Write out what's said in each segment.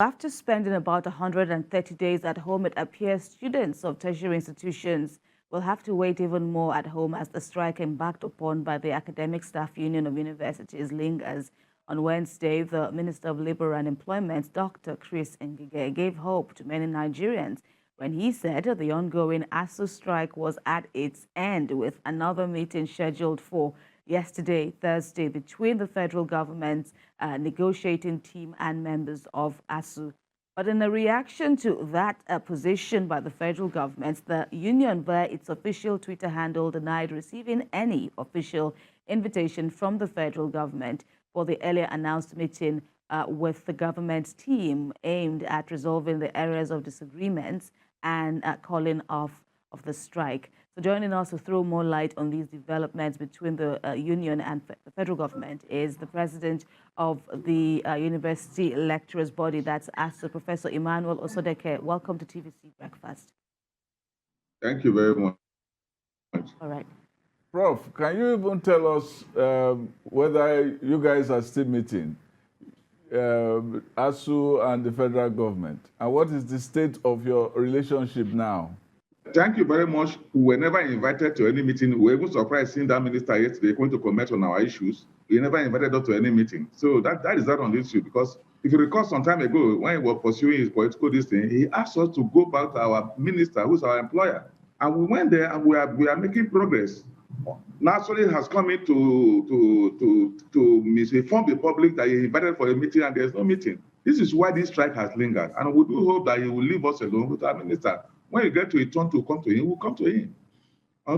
After spending about 130 days at home, it appears students of tertiary institutions will have to wait even more at home as the strike embarked upon by the Academic Staff Union of Universities lingers. On Wednesday, the Minister of Labour and Employment, Dr. Chris Ngige, gave hope to many Nigerians when he said the ongoing ASUU strike was at its end, with another meeting scheduled for yesterday, Thursday, between the federal government's negotiating team and members of ASUU. But in a reaction to that position by the federal government, the union, via its official Twitter handle, denied receiving any official invitation from the federal government for the earlier announced meeting with the government team aimed at resolving the areas of disagreements and calling off of the strike. So joining us to throw more light on these developments between the union and the federal government is the president of the university lecturers body, that's ASUU, Professor Emmanuel Osodeke. Welcome to TVC Breakfast. Thank you very much. All right. Prof, can you even tell us whether you guys are still meeting, ASUU and the federal government? And what is the state of your relationship now? Thank you very much. We were never invited to any meeting. We were even surprised seeing that minister yesterday going to comment on our issues. He never invited us to any meeting. So that is that on the issue, because if you recall some time ago, when he was pursuing his political thing, he asked us to go back to our minister, who's our employer. And we went there and we are making progress. Naturally, has come in to misinform the public that he invited for a meeting and there's no meeting. This is why this strike has lingered. And we do hope that he will leave us alone with our minister. When you get to a turn to come to him, we'll come to him.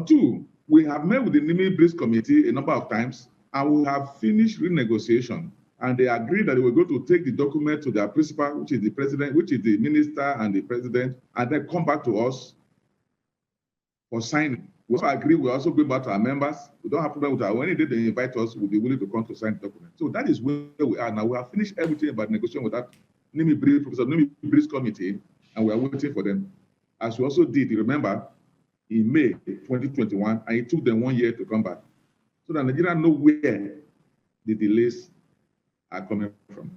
Two, we have met with the NIMI Breeze Committee a number of times, and we have finished renegotiation. And they agreed that they were going to take the document to their principal, which is the president, which is the minister and the president, and then come back to us for signing. We also agree, we're also going back to our members. We don't have problem with our, any day they invite us, we'll be willing to come to sign the document. So that is where we are now. We have finished everything about negotiation with that NIMI Breeze Committee, and we are waiting for them. As we also did, you remember, in May 2021, and it took them 1 year to come back. So that Nigeria know where the delays are coming from.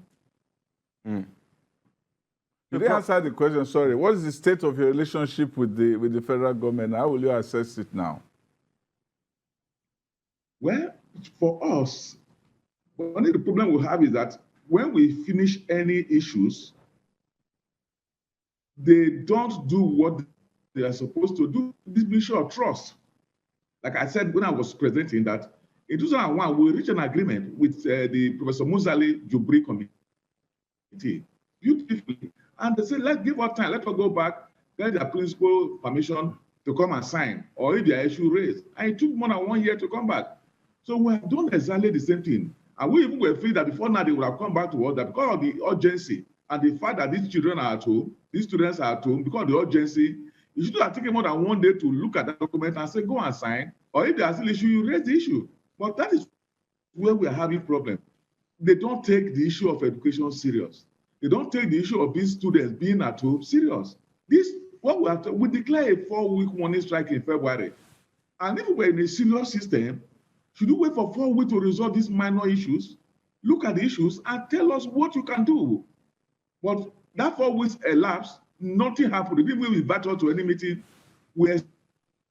You didn't answer the question, sorry. What is the state of your relationship with the federal government? How will you assess it now? Well, for us, only the problem we have is that when we finish any issues, they don't do what they are supposed to do. This issue of trust. Like I said when I was presenting that, in 2001, we reached an agreement with the Professor Muzali Jubri Committee, beautifully. And they said, let's give us time, let us go back, get their principal permission to come and sign, or if there are issue raised. And it took more than 1 year to come back. So we have done exactly the same thing. And we even were free that before now they would have come back to us, that because of the urgency and the fact that these children are at home, these students are at home, because of the urgency, you should have taken more than 1 day to look at that document and say, go and sign. Or if there's still issue, you raise the issue. But that is where we are having problems. They don't take the issue of education serious. They don't take the issue of these students being at home serious. This, what we have to, we declare a 4-week warning strike in February. And if we're in a serious system, should you wait for 4 weeks to resolve these minor issues? Look at the issues and tell us what you can do. But that 4 weeks elapsed, nothing happened. They didn't even invite us to any meeting. We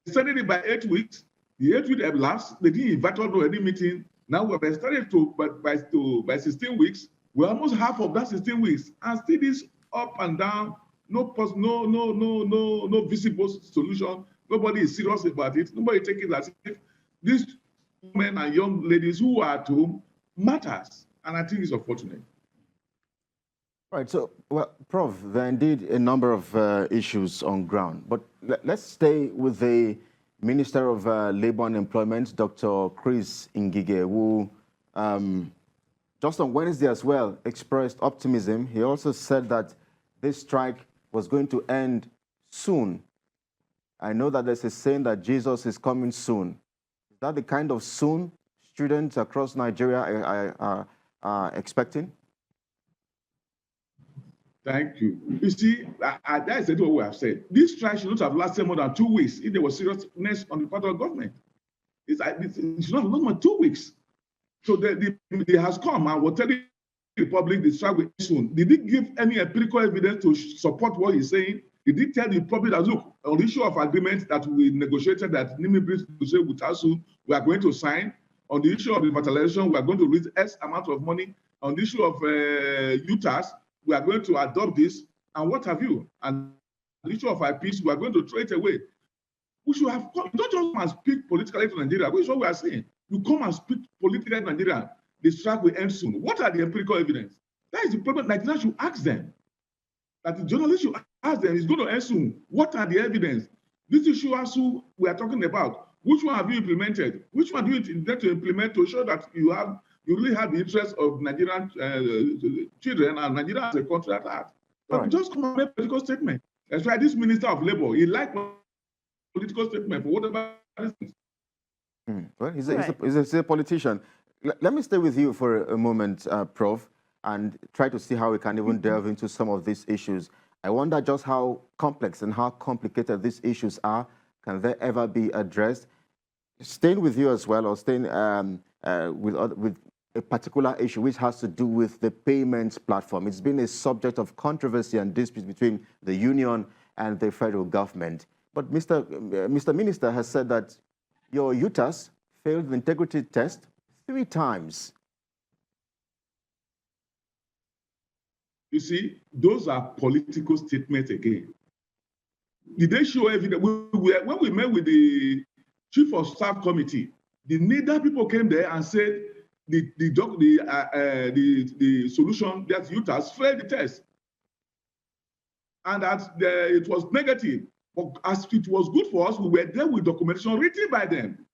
extended it by 8 weeks. The 8 weeks elapsed. They didn't invite us to any meeting. Now we've extended by 16 weeks. We're almost half of that 16 weeks, and still this up and down. No visible solution. Nobody is serious about it. Nobody taking it as if these women and young ladies who are at home matters, and I think it's unfortunate. Right, so, well, Prof, there are indeed a number of issues on ground, but let's stay with the Minister of Labour and Employment, Dr. Chris Ngige, who just on Wednesday as well expressed optimism. He also said that this strike was going to end soon. I know that there's a saying that Jesus is coming soon. Is that the kind of soon students across Nigeria are expecting? Thank you. You see, that is what we have said. This strike should not have lasted more than 2 weeks if there was seriousness on the part of the government. It should not have lasted more than 2 weeks. So they has come and we're telling Republic, the strike will end soon. Did he give any empirical evidence to support what he's saying? Did he tell the public that, look, on the issue of agreement that we negotiated that NIMI negotiated with ASUU, we are going to sign? On the issue of revitalization, we are going to raise X amount of money. On the issue of UTAS, we are going to adopt this, and what have you? And the issue of IPs, we are going to throw it away. We should have, you don't just come and speak politically to Nigeria, which is what we are saying. You come and speak politically to Nigeria, the strike will end soon. What are the empirical evidence? That is the problem. Nigeria should ask them. That the journalists should ask them, it's going to end soon. What are the evidence? This issue ASUU we are talking about, which one have you implemented? Which one do you intend to implement to show that you really have the interest of Nigerian children and Nigeria as a country at heart? But just come and make a political statement. That's why this Minister of Labour, he liked political statement for whatever reasons. Well, he's a politician. Let me stay with you for a moment, Prof, and try to see how we can even delve into some of these issues. I wonder just how complex and how complicated these issues are. Can they ever be addressed? Staying with you as well, or staying with a particular issue which has to do with the payments platform. It's been a subject of controversy and dispute between the union and the federal government. But Mr. Minister has said that your UTAS failed the integrity test 3 times. You see, those are political statements again. Did they show evidence? When we met with the Chief of Staff Committee, the NIDA people came there and said the solution that UTAS failed the test. And that it was negative. But as it was good for us, we were there with documentation written by them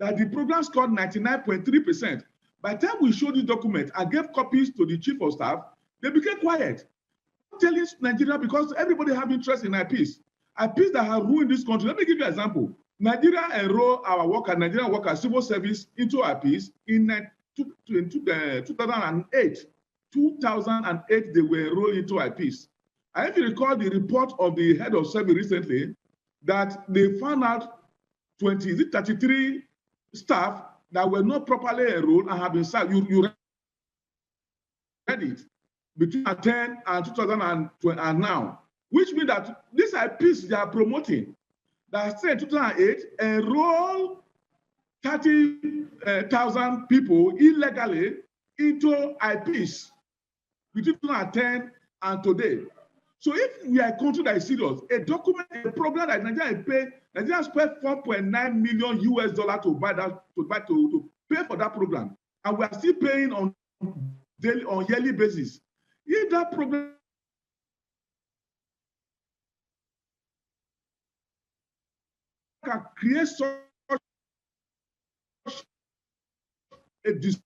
that the program scored 99.3%. By the time we showed the document and gave copies to the Chief of Staff, they became quiet. I'm telling Nigeria, because everybody have interest in IPs. IPs that have ruined this country. Let me give you an example. Nigeria enrolled our Nigerian workers, civil service into IPs in 2008. 2008, they were enrolled into IPs. And if you recall the report of the head of service recently, that they found out 33 staff that were not properly enrolled and have been sacked. You read it between 2010 and 2020 and now, which means that these IPs they are promoting that said 2008 enroll 30,000 people illegally into IPs between 2010 and today. So if we are a country that is serious, a program that Nigeria spent $4.9 million to pay for that program, and we are still paying on yearly basis. If that program can create such a distortion.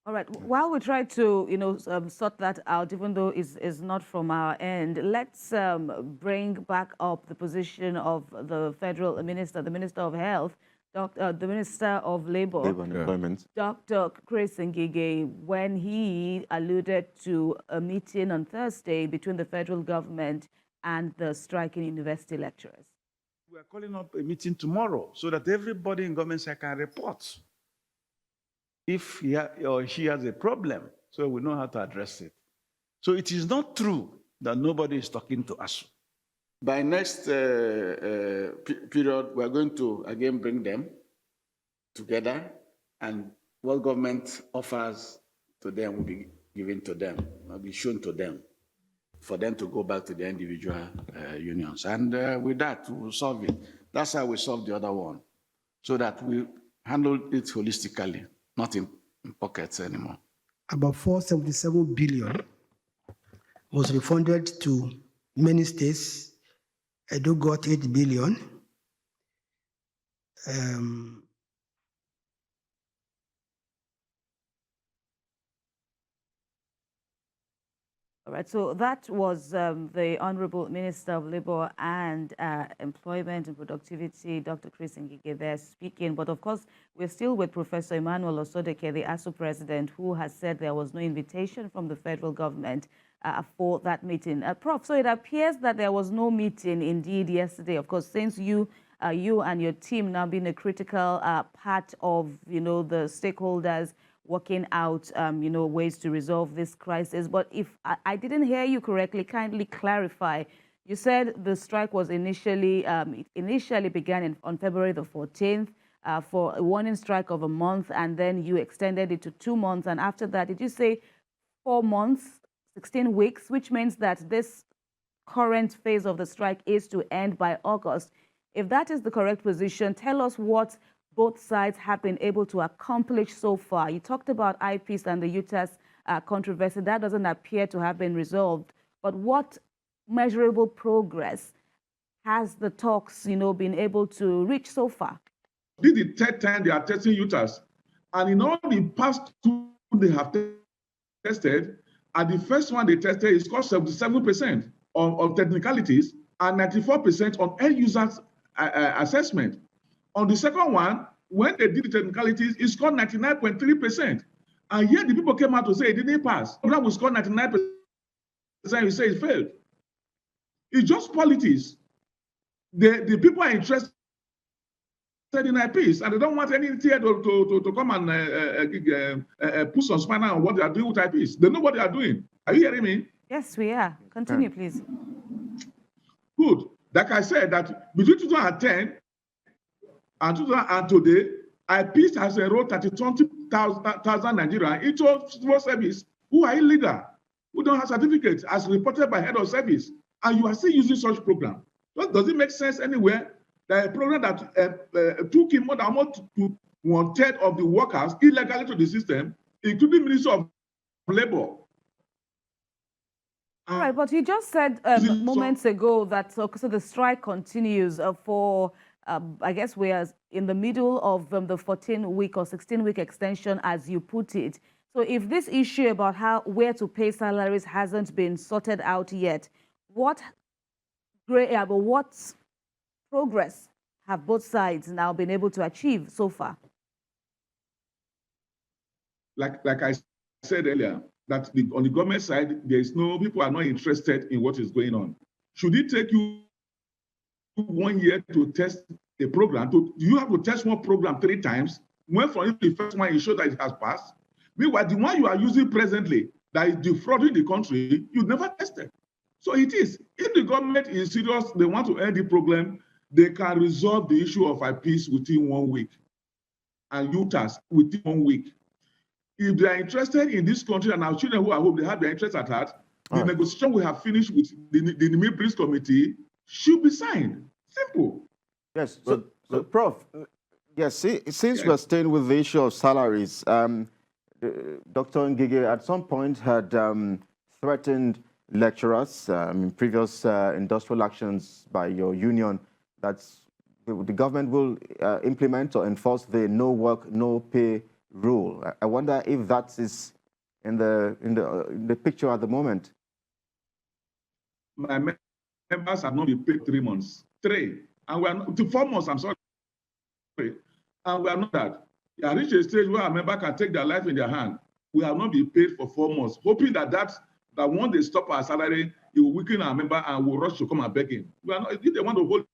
All right. While we try to, sort that out, even though it's not from our end, let's bring back up the position of the federal minister, the Minister of Health, the Minister of Labor and Employment, Dr. Chris Ngige, when he alluded to a meeting on Thursday between the federal government and the striking university lecturers. We are calling up a meeting tomorrow so that everybody in government side can report if he or she has a problem, so we know how to address it. So it is not true that nobody is talking to us. By next period, we are going to again bring them together, and what government offers to them will be given to them, will be shown to them, for them to go back to the individual unions. And with that, we will solve it. That's how we solve the other one, so that we handle it holistically, not in pockets anymore. About 477 billion was refunded to many states. Edo got 8 billion. All right, so that was the Honorable Minister of Labor and Employment and Productivity, Dr. Chris Ngige, there speaking. But of course, we're still with Professor Emmanuel Osodeke, the ASUU President, who has said there was no invitation from the federal government for that meeting. Prof, so it appears that there was no meeting indeed yesterday. Of course, since you you and your team now being a critical part of, the stakeholders working out, ways to resolve this crisis. But if I didn't hear you correctly, kindly clarify. You said the strike was initially began on February the 14th for a warning strike of a month, and then you extended it to 2 months. And after that, did you say 4 months, 16 weeks, which means that this current phase of the strike is to end by August? If that is the correct position, tell us what both sides have been able to accomplish so far. You talked about eyepiece and the UTAS controversy. That doesn't appear to have been resolved. But what measurable progress has the talks, been able to reach so far? This is the third time they are testing UTAS. And in all the past 2 they have tested, and the first one they tested is scored 77% on technicalities and 94% on end users assessment. On the second one, when they did the technicalities, it scored 99.3%. And yet the people came out to say it didn't pass. The program will score 99%, you say it failed. It's just politics. The people are interested in eyepiece, and they don't want any tear to come and put some spine on what they are doing with eyepiece. They know what they are doing. Are you hearing me? Yes, we are. Continue, please. Good. Like I said, that between 2010 and today, eyepiece has enrolled 32,000 Nigerians into civil service who are illegal, who don't have certificates, as reported by head of service, and you are still using such program. Does it make sense anywhere that a program that took in more than almost 1/3 of the workers illegally to the system, including Minister of Labor? All right, but you just said moments ago that so the strike continues for, I guess we are in the middle of the 14-week or 16-week extension, as you put it. So if this issue about where to pay salaries hasn't been sorted out yet, what progress have both sides now been able to achieve so far? Like I said earlier, that on the government side, people are not interested in what is going on. Should it take you 1 year to test a program? You have to test one program 3 times. When for the first one, you show that it has passed. Meanwhile, the one you are using presently that is defrauding the country, you never tested. So it is. If the government is serious, they want to end the problem, they can resolve the issue of eyepiece within 1 week and UTAS within 1 week. If they are interested in this country, and our children who are home, they have their interest at heart, the negotiation we have finished with the Ministries Committee should be signed. Simple. Yes. So Prof, yes, since we're staying with the issue of salaries, Dr. Ngige at some point had threatened lecturers in previous industrial actions by your union that the government will implement or enforce the no work, no pay rule. I wonder if that is in the picture at the moment. My members have not been paid 3 months. 3. And we are not, to 4 months, I'm sorry. And we are not that. We are reached a stage where a member can take their life in their hand. We have not been paid for 4 months, hoping that once they stop our salary, it will weaken our member and will rush to come and beg him. We are not, if they want to hold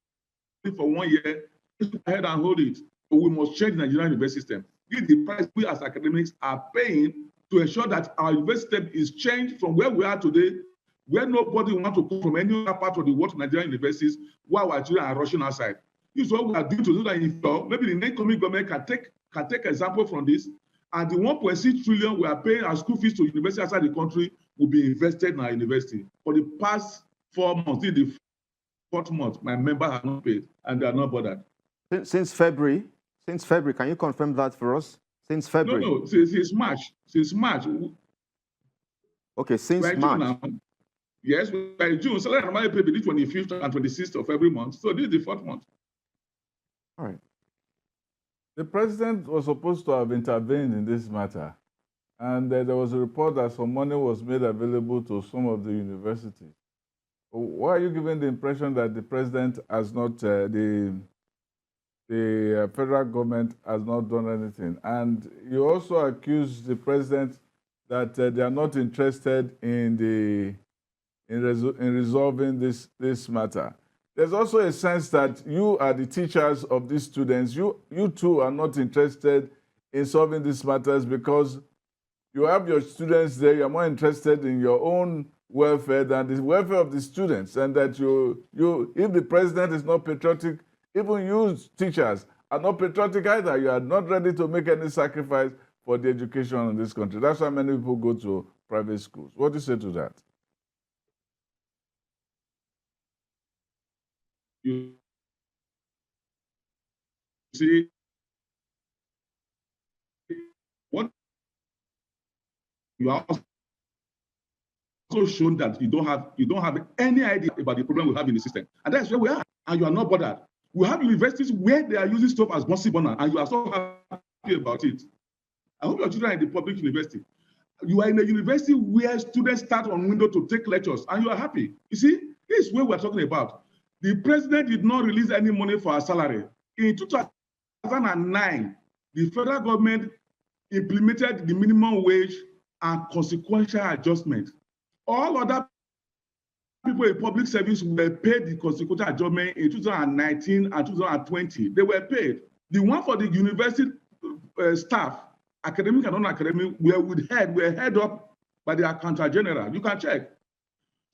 it for 1 year, go ahead and hold it. But we must change the Nigerian university system. Give the price we as academics are paying to ensure that our university system is changed from where we are today, where nobody wants to come from any other part of the world to Nigerian universities, while our children are rushing outside. This is what we are doing to do that. Maybe the next coming government can take example from this, and the 1.6 trillion we are paying our school fees to universities outside the country will be invested in our university. For the past 4 months, in the 4th month, my members have not paid, and they are not bothered. Since February, can you confirm that for us? Since February? No, since March. Since March. Okay, since March. Now. Yes, by June, salary normally paid between 25th and 26th of every month. So this is the 4th month. All right. The president was supposed to have intervened in this matter. And there was a report that some money was made available to some of the universities. Why are you giving the impression that the president has not, the federal government has not done anything? And you also accuse the president that they are not interested in resolving this matter. there's also a sense that you are the teachers of these students. You too are not interested in solving these matters because you have your students there. You're more interested in your own welfare than the welfare of the students. And that if the president is not patriotic, even you teachers are not patriotic either. You are not ready to make any sacrifice for the education in this country. That's why many people go to private schools. What do you say to that? You see, what you are also shown that you don't have any idea about the problem we have in the system, and that's where we are. And you are not bothered. We have universities where they are using stuff as Bonsi burner, and you are so happy about it. I hope your children are in the public university. You are in a university where students start on window to take lectures, and you are happy. You see, this is what we're talking about. The president did not release any money for our salary. In 2009, the federal government implemented the minimum wage and consequential adjustment. All other people in public service were paid the consequential adjustment in 2019 and 2020. They were paid. The one for the university staff, academic and non-academic, were held up by the accountant general. You can check.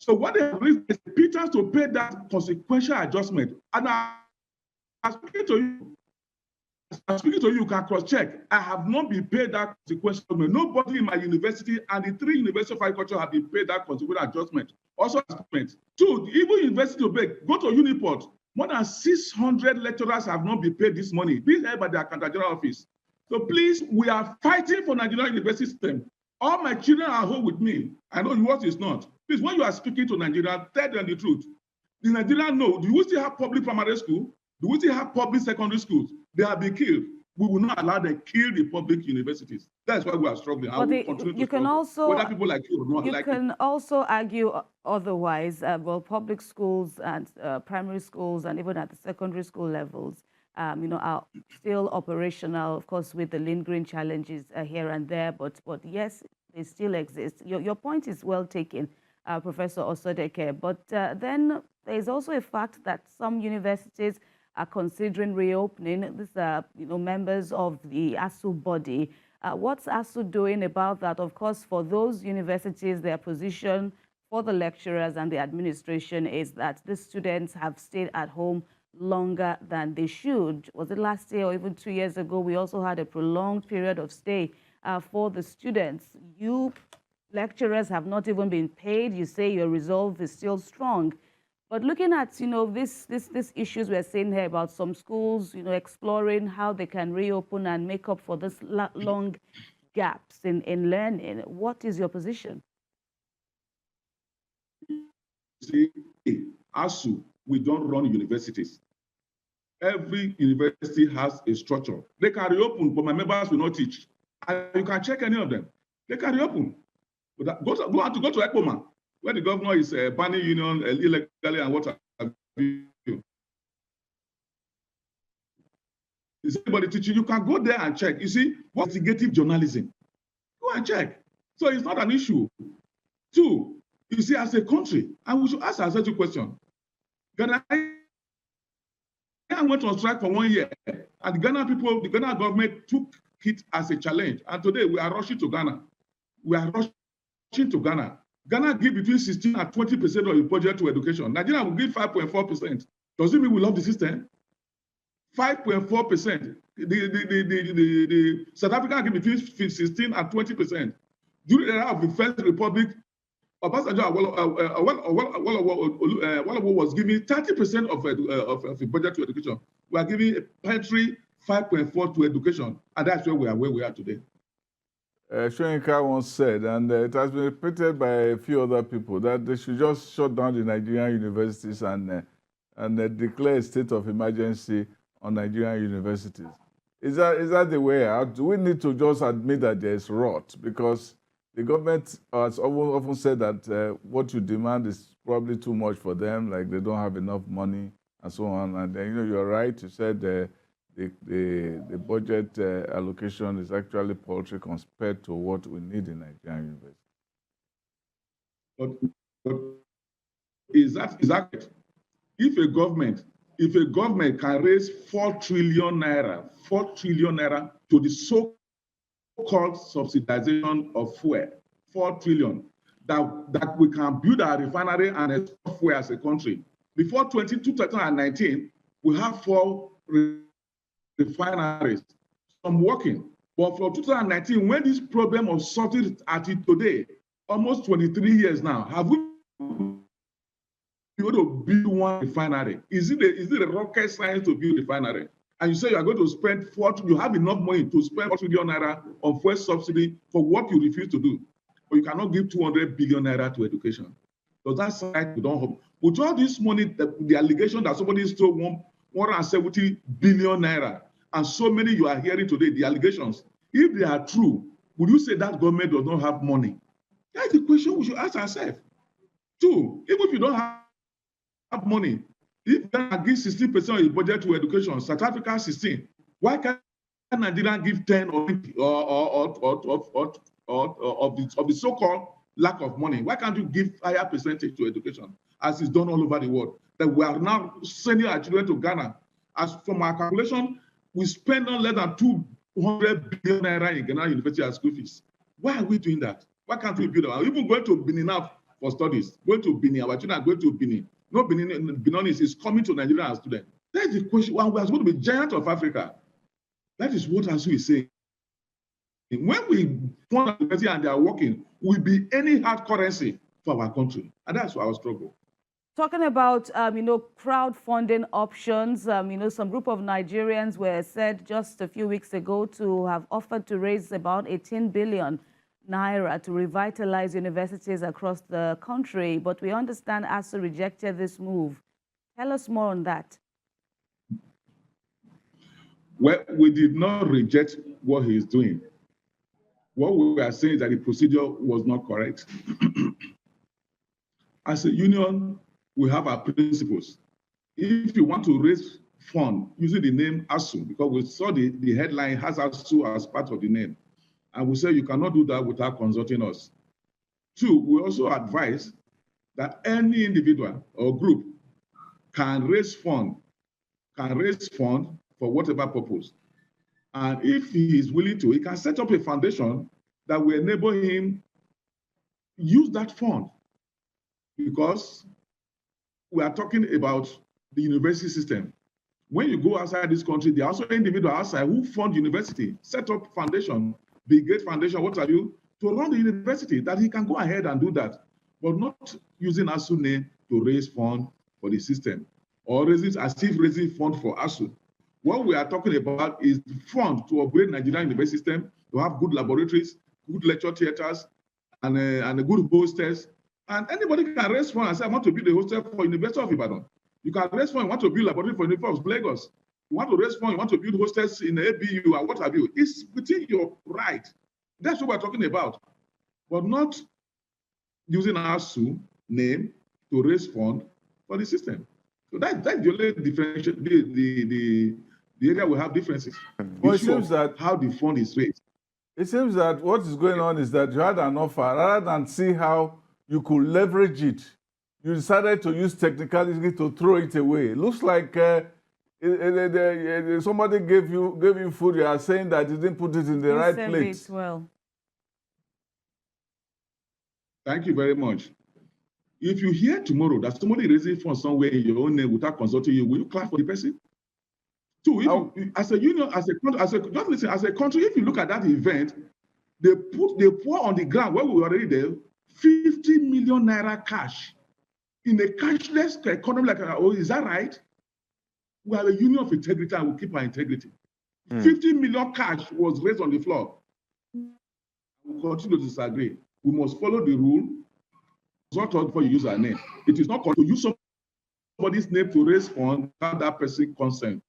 So what they have released is Peters to pay that consequential adjustment. And I'm speaking to you, you can cross-check. I have not been paid that consequential adjustment. Nobody in my university and the 3 universities of agriculture have been paid that consequential adjustment. Also, adjustment. 2, even university of Bay, go to Uniport. More than 600 lecturers have not been paid this money. This is held by the accountant general office. So please, we are fighting for Nigerian university system. All my children are home with me. I know yours is not. Please, when you are speaking to Nigeria, tell them the truth. The Nigerians know, do we still have public primary school? Do we still have public secondary schools? They have been killed. We will not allow them to kill the public universities. That's why we are struggling. But you can also, whether people like you or not like it. You can also argue otherwise. Well, public schools and primary schools and even at the secondary school levels, are still operational, of course, with the lingering challenges here and there. But yes, they still exist. Your point is well taken, Professor Osodeke. But then there's also a fact that some universities are considering reopening. These are, members of the ASUU body. What's ASUU doing about that? Of course, for those universities, their position for the lecturers and the administration is that the students have stayed at home longer than they should. Was it last year or even 2 years ago? We also had a prolonged period of stay for the students. You lecturers have not even been paid. You say your resolve is still strong. But looking at, these issues we're seeing here about some schools, exploring how they can reopen and make up for this long gaps in learning, what is your position? See, ASUU, we don't run universities. Every university has a structure. They can reopen, but my members will not teach. And you can check any of them. They can reopen. But go to ECPOMA, where the governor is banning union illegally and what have you. Is anybody teaching? You can go there and check. You see, what's investigative journalism? Go and check. So it's not an issue. 2, you see, as a country, and we should ask ourselves a question. Ghana went on strike for 1 year, and the Ghana government took it as a challenge. And today we are rushing to Ghana. We are rushing to Ghana. Ghana give between 16 and 20% of the budget to education. Nigeria will give 5.4%. Does it mean we love the system? 5.4%. The South Africa give between 16 and 20%. During the era of the First Republic, Obasanjo was giving 30% of the budget to education. We are giving a paltry 5.4 to education, and that's where we are today. Shoyinka once said, and it has been repeated by a few other people, that they should just shut down the Nigerian universities and declare a state of emergency on Nigerian universities. Is that the way out? Do we need to just admit that there is rot? Because the government has often said that what you demand is probably too much for them, like they don't have enough money and so on. And then, you're right, you said the budget allocation is actually paltry compared to what we need in Nigerian universities. But is that it? if a government can raise 4 trillion naira to the so-called subsidization of fuel, 4 trillion, that we can build our refinery and export fuel as a country. Before 2019, we have 4 refineries, some working. But for 2019, when this problem was sorted at it today, almost 23 years now, have we been able to build one refinery? Is it a rocket science to build a refinery? And you say you are going to spend you have enough money to spend 4 trillion naira on fuel subsidy for what you refuse to do. But you cannot give 200 billion naira to education. Does that side we don't hope? With all this money, the allegation that somebody stole 170 billion naira, and so many you are hearing today, the allegations, if they are true, would you say that government does not have money? That's the question we should ask ourselves. 2, even if you don't have money, if Ghana gives 16% of the budget to education, South Africa 16, why can't Nigeria give 10 or 20 of the so-called lack of money? Why can't you give higher percentage to education, as is done all over the world? That we are now sending our children to Ghana. As from our calculation, we spend no less than 200 billion naira in Ghana University as school fees. Why are we doing that? Why can't we build our? Even going to Benin now for studies, going to Benin, our children are going to Benin. No, Benin is coming to Nigeria as students. That's the question. Well, we are supposed to be giant of Africa. That is what ASUU is saying. When we fund a university and they are working, will be any hard currency for our country. And that's our struggle. Talking about, crowdfunding options, some group of Nigerians were said just a few weeks ago to have offered to raise about 18 billion naira to revitalize universities across the country. But we understand ASUU rejected this move. Tell us more on that. Well, we did not reject what he is doing. What we are saying is that the procedure was not correct. As a union, we have our principles. If you want to raise funds using the name ASUU, because we saw the headline has ASUU as part of the name, and we say you cannot do that without consulting us. 2, we also advise that any individual or group can raise funds for whatever purpose. And if he is willing to, he can set up a foundation that will enable him use that fund. Because we are talking about the university system. When you go outside this country, there are also individuals outside who fund university, set up foundation, Big Gate Foundation, what have you, to run the university, that he can go ahead and do that, but not using ASUU name to raise funds for the system, or raise it as if raising funds for ASUU. What we are talking about is the fund to upgrade Nigerian university system, to have good laboratories, good lecture theaters, and a good hostels. And anybody can raise funds and say, I want to build a hostel for University of Ibadan. You can raise funds, you want to build a laboratory for University of Lagos. You want to raise funds, you want to build hostels in ABU and what have you. It's within your right. That's what we're talking about. But not using ASUU name to raise funds for the system. So that's the only differentiation, the area we have differences. Well, it seems that how the fund is raised. It seems that what is going on is that you had an offer, rather than see how you could leverage it, you decided to use technicality to throw it away. It looks like somebody gave you food. You are saying that you didn't put it in the right place. Well. Thank you very much. If you hear tomorrow that somebody raising funds somewhere in your own name without consulting you, will you clap for the person? 2, as a union, as a country, if you look at that event, they pour on the ground where we were already there 50 million naira cash in a cashless economy. Is that right? We are a union of integrity and we keep our integrity. 50 million cash was raised on the floor. We continue to disagree. We must follow the rule. Consult us before you use our name. It is not to use somebody's name to raise funds without that person consent.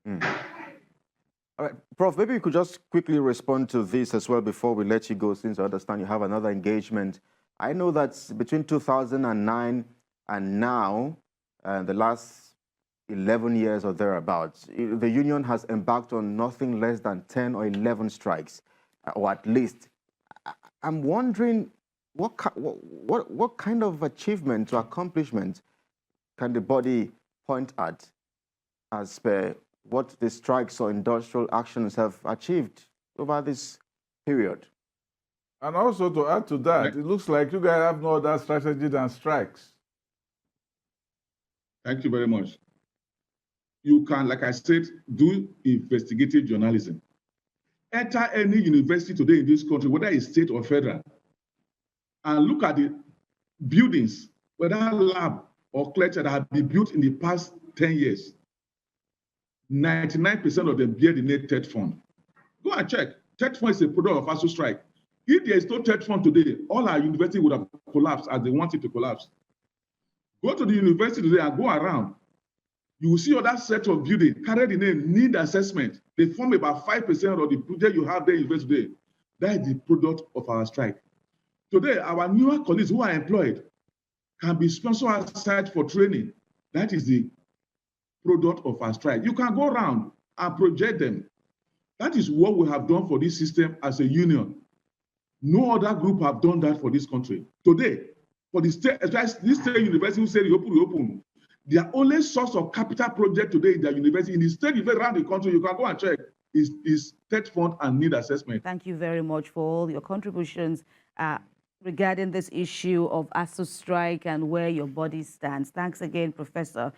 All right, Prof, maybe you could just quickly respond to this as well before we let you go, since I understand you have another engagement. I know that between 2009 and now, the last 11 years or thereabouts, the union has embarked on nothing less than 10 or 11 strikes, or at least. I'm wondering what kind of achievement or accomplishment can the body point at as per what the strikes or industrial actions have achieved over this period? And also to add to that, it looks like you guys have no other strategy than strikes. Thank you very much. You can, like I said, do investigative journalism. Enter any university today in this country, whether it's state or federal, and look at the buildings, whether lab or lecture that have been built in the past 10 years. 99% of them bear the name TED fund. Go and check. TED fund is a product of ASUU strike. If there is no TED fund today, all our university would have collapsed as they want it to collapse. Go to the university today and go around. You will see other set of buildings carry the name need assessment. They form about 5% of the project you have there in university today. That is the product of our strike. Today, our newer colleagues who are employed can be sponsored outside for training. That is the product of our strike. You can go around and project them. That is what we have done for this system as a union. No other group have done that for this country. Today, for the state, especially this state university who say reopen, their only source of capital project today in their university, in the state university around the country, you can go and check, is TED fund and need assessment. Thank you very much for all your contributions regarding this issue of ASUU strike and where your body stands. Thanks again, Professor.